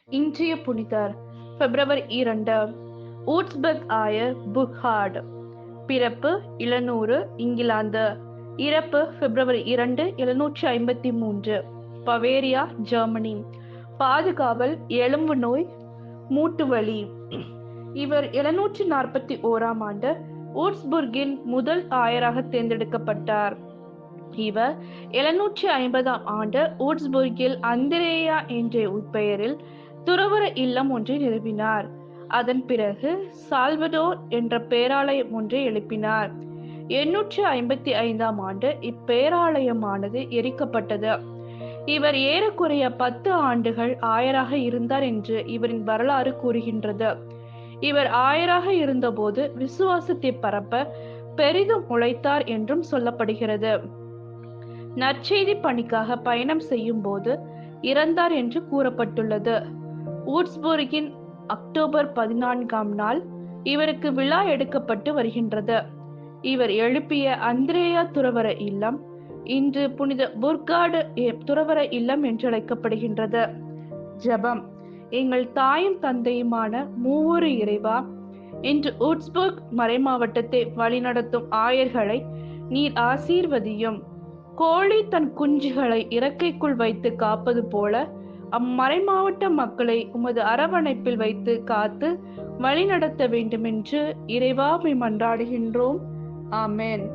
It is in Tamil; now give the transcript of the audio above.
இன்றைய புனிதர் பிப்ரவரி 2 ஊட்ஸ்பர்க் ஆயர் புர்ஹார்ட். பிறப்பு 700 இங்கிலாந்து. இறப்பு பிப்ரவரி 2 753 பவேரியா ஜெர்மனி. பாதுகாவல் எலும்பு நோய் மூட்டு வலி. இவர் 741ஆம் ஆண்டு ஊட்ஸ்புர்கின் முதல் ஆயராக தேர்ந்தெடுக்கப்பட்டார். இவர் 750ஆம் ஆண்டு ஊட்ஸ்புர்கில் அந்திரேயா என்ற பெயரில் துறவற இல்லம் ஒன்றை நிறுவினார். அதன் பிறகு சால்வடோர் என்ற பேராலயம் ஒன்றை எழுப்பினார். 855ஆம் ஆண்டு இப்பேராலயமானது எரிக்கப்பட்டது. இவர் ஏறக்குறைய 10 ஆண்டுகள் ஆயராக இருந்தார் என்று இவரின் வரலாறு கூறுகின்றது. இவர் ஆயராக இருந்தபோது விசுவாசத்தை பரப்ப பெரிதும் உழைத்தார் என்றும் சொல்லப்படுகிறது. நற்செய்தி பணிக்காக பயணம் செய்யும் போது இறந்தார் என்று கூறப்பட்டுள்ளது. ஊட்ஸ்புர்கின் அக்டோபர் 14ஆம் நாள் இவருக்கு விழா எடுக்கப்பட்டு வருகின்றது. இவர் எழுப்பிய அந்திரேயா துறவற இல்லம் இன்று புனித புர்கார்டு துறவற இல்லம் என்று அழைக்கப்படுகின்றது. ஜெபம். எங்கள் தாயும் தந்தையுமான மூவொரு இறைவா, இன்று ஊட்ஸ்புர்க் மறைமாவட்டத்தை வழிநடத்தும் ஆயர்களை நீர் ஆசீர்வதியும். கோழி தன் குஞ்சுகளை இறக்கைக்குள் வைத்து காப்பது போல அம்மறைமாவட்ட மக்களை உமது அரவணைப்பில் வைத்து காத்து வழிநடத்த வேண்டுமென்று இறைவா உம்மை மன்றாடுகின்றோம். ஆமென்.